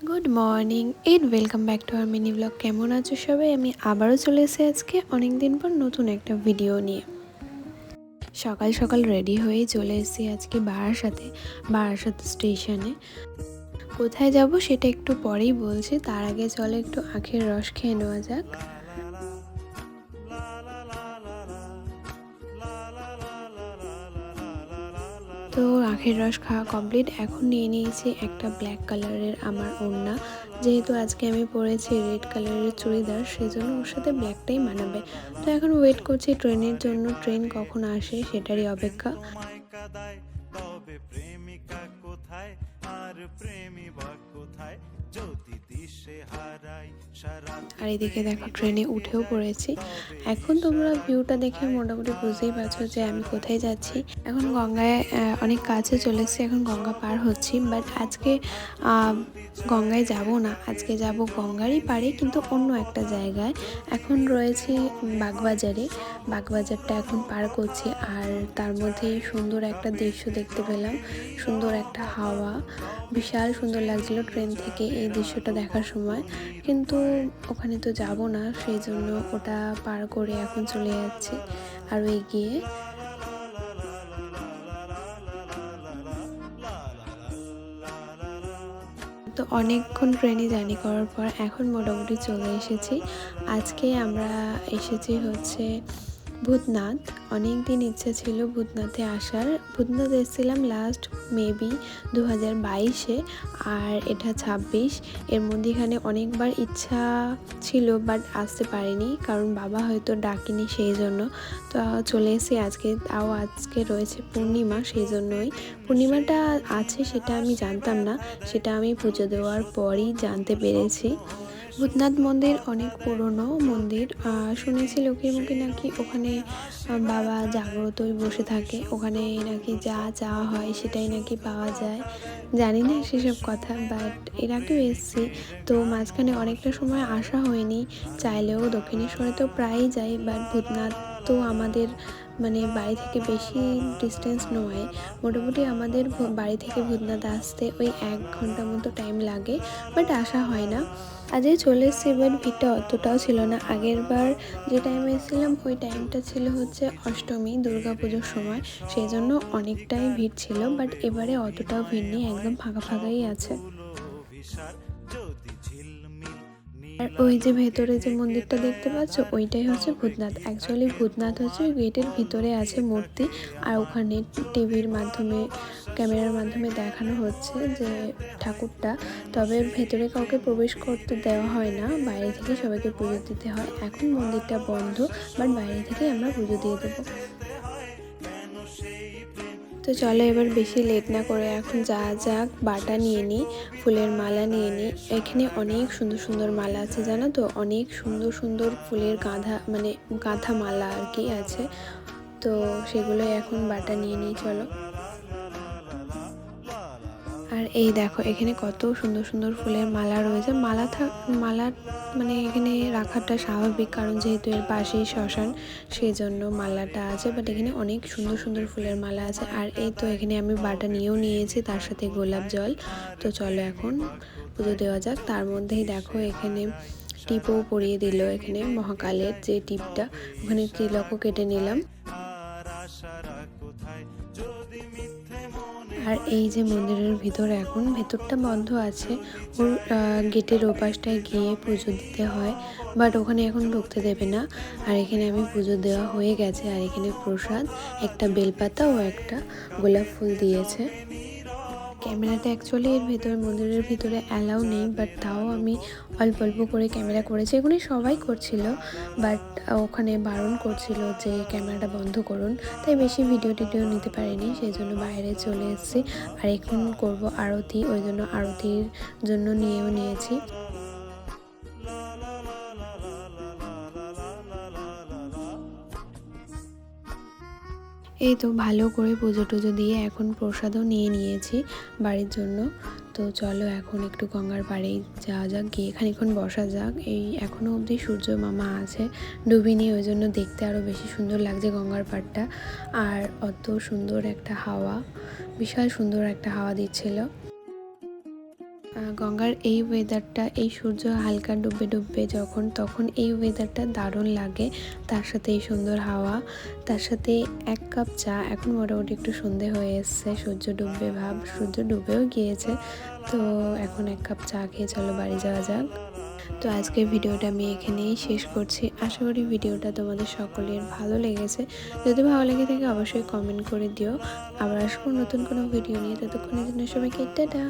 Good morning and welcome back to our mini blog. কেমন আছো সবাই? আমি আবারও চলে এসেছি আজকে অনেক দিন পর নতুন একটা ভিডিও নিয়ে। সকাল সকাল রেডি হয়েই চলে এসেছি আজকে বারাসাত স্টেশনে। কোথায় যাব সেটা একটু পরেই বলছি, তার আগে চলে একটু আখের রস খেয়ে নেওয়া যাক। তো আখের রস খাওয়া কমপ্লিট। এখন নিয়ে নিয়েছি একটা ব্ল্যাক কালারের আমার ওড়না, যেহেতু আজকে আমি পরেছি রেড কালারের চুড়িদার, সেজন্য ওর সাথে ব্ল্যাকটাই মানাবে। তো এখন ওয়েট করছি ট্রেনের জন্য, ট্রেন কখন আসে সেটারই অপেক্ষা। আর এদিকে দেখো ট্রেনে উঠেও পড়েছি। এখন তোমরা ভিউটা দেখে মোটামুটি বুঝতেই পারছো যে আমি কোথায় যাচ্ছি। এখন গঙ্গায় অনেক কাছে চলে এসেছি, এখন গঙ্গা পার হচ্ছি। বাট আজকে গঙ্গায় যাব না, আজকে যাব গঙ্গারই পাড়ে, কিন্তু অন্য একটা জায়গায়। এখন রয়েছি বাগবাজারে, বাগবাজারটা এখন পার করছি। আর তার মধ্যেই সুন্দর একটা দৃশ্য দেখতে পেলাম, সুন্দর একটা হাওয়া, বিশাল সুন্দর লাগছিল ট্রেন থেকে এই দৃশ্যটা দেখার সময়। কিন্তু ওখানে তো যাব না, সেই জন্য ওটা পার করে এখন চলে যাচ্ছি আরও এগিয়ে। তো অনেকক্ষণ ট্রেনে জার্নি করার পর এখন মোটামুটি চলে এসেছি। আজকে আমরা এসেছি হচ্ছে ভূতনাথ। অনেক দিন ইচ্ছা ছিল ভূতনাথে আসার। ভূতনাথ এসেছিলাম লাস্ট মেবি 2022-এ, আর এটা 26। এর মধ্যে এখানে অনেকবার ইচ্ছা ছিল বাট আসতে পারিনি, কারণ বাবা হয়তো ডাকেনি, সেই জন্য। তো চলে এসেছি আজকে। তাও আজকে রয়েছে পূর্ণিমা, সেই জন্যই। পূর্ণিমাটা আছে সেটা আমি জানতাম না, সেটা আমি পুজো দেওয়ার পরই জানতে পেরেছি। ভূতনাথ মন্দির অনেক পুরনো মন্দির। শুনেছি লোকের মুখে নাকি ওখানে বাবা জাগ্রতই বসে থাকে, ওখানে নাকি যা চাওয়া হয় সেটাই নাকি পাওয়া যায়। জানি না সেসব কথা, বাট এর আগেও এসেছি। তো মাঝখানে অনেকটা সময় আসা হয়নি, চাইলেও দক্ষিণেশ্বরে তো প্রায়ই যাই, বাট ভূতনাথ তো আমাদের মানে বাড়ি থেকে বেশি ডিস্টেন্স নয়। মোটামুটি আমাদের বাড়ি থেকে ভূতনাথ আসতে ওই 1 ঘন্টা মতো টাইম লাগে, বাট আসা হয় না। আজকে চলে এসেছি, বাট ভিড়টা অতটাও ছিল না। আগের বার যে টাইমে এসেছিলাম ওই টাইমটা ছিল হচ্ছে অষ্টমী, দুর্গা পুজোর সময়, সেই জন্য অনেকটাই ভিড় ছিল। বাট এবারে অতটাও ভিড় নেই, একদম ফাঁকা ফাঁকাই আছে। আর ওই যে ভেতরে যে মন্দিরটা দেখতে পাচ্ছ ওইটাই হচ্ছে ভূতনাথ। অ্যাকচুয়ালি ভূতনাথ হচ্ছে গেটের ভিতরে আছে মূর্তি, আর ওখানে টিভির মাধ্যমে, ক্যামেরার মাধ্যমে দেখানো হচ্ছে যে ঠাকুরটা। তবে ভেতরে কাউকে প্রবেশ করতে দেওয়া হয় না, বাইরে থেকে সবাইকে পুজো দিতে হয়। এখন মন্দিরটা বন্ধ, বাট বাইরে থেকেই আমরা পুজো দিয়ে দেবো। তো চলো এবার বেশি লেট না করে এখন যাক বাটা নিয়ে নিই, ফুলের মালা নিয়ে নিই। এখানে অনেক সুন্দর সুন্দর মালা আছে, জানো তো, অনেক সুন্দর সুন্দর ফুলের গাঁথা মালা আর কি আছে। তো সেগুলোই এখন বাটা নিয়ে নিই, চলো। আর এই দেখো এখানে কত সুন্দর সুন্দর ফুলের মালা রয়েছে। মালা মানে এখানে রাখাটা স্বাভাবিক, কারণ যেহেতু এর পাশেই শ্মশান, সেই জন্য মালাটা আছে। বাট এখানে অনেক সুন্দর সুন্দর ফুলের মালা আছে। আর এই তো এখানে আমি বাটা নিয়েও নিয়েছি, তার সাথে গোলাপ জল। তো চলো এখন পুজো দেওয়া যাক। তার মধ্যেই দেখো এখানে টিপও পরিয়ে দিল, এখানে মহাকালের যে টিপটা, ওখানে তিলকও কেটে নিলাম। আর এই যে মন্দিরের ভিতরে এখন ভেতরটা বন্ধ আছে, ওর গেটের ওপাশটায় গিয়ে পুজো দিতে হয়, বাট ওখানে এখন ঢুকতে দেবে না। আর এখানে আমি পুজো দেওয়া হয়ে গেছে, আর এখানে প্রসাদ একটা বেলপাতা ও একটা গোলাপ ফুল দিয়েছে। ক্যামেরাটা অ্যাকচুয়ালি এর মন্দিরের ভিতরে অ্যালাউ নেই, বাট তাও আমি অল্প অল্প করে ক্যামেরা করেছি। এগুলি সবাই করছিল, বাট ওখানে বারণ করছিল যে ক্যামেরাটা বন্ধ করুন, তাই বেশি ভিডিও টিডিও নিতে পারিনি, সেই জন্য বাইরে চলে এসেছি। আর এখন করব আরতি, ওই জন্য আরতির জন্য নিয়েও নিয়েছি। এই তো ভালো করে পুজো টুজো দিয়ে এখন প্রসাদও নিয়ে নিয়েছি বাড়ির জন্য। তো চলো এখন একটু গঙ্গার পাড়েই যাওয়া যাক, গিয়ে খানিক্ষণ বসা যাক। এই এখনও অবধি সূর্য মামা আছে, ডুবিনি, ওই জন্য দেখতে আরও বেশি সুন্দর লাগছে গঙ্গার পাড়টা। আর অত সুন্দর একটা হাওয়া, বিশাল সুন্দর একটা হাওয়া দিচ্ছিল। গঙ্গার এই ওয়েদারটা, এই সূর্য হালকা ডুববে ডুববে যখন, তখন এই ওয়েদারটা দারুণ লাগে। তার সাথে এই সুন্দর হাওয়া, তার সাথে 1 কাপ চা। এখন মোটামুটি একটু সন্ধে হয়ে এসছে, সূর্য ডুববে ভাব, সূর্য ডুবেও গিয়েছে। তো এখন 1 কাপ চা খেয়ে চলো বাড়ি যাওয়া যাক। তো আজকের ভিডিওটা আমি এখানেই শেষ করছি। আশা করি ভিডিওটা তোমাদের সকলের ভালো লেগেছে। যদি ভালো লেগে থাকে অবশ্যই কমেন্ট করে দিও। আবার আসবো নতুন কোনো ভিডিও নিয়ে, ততক্ষণের জন্য সবাইকে টাটা।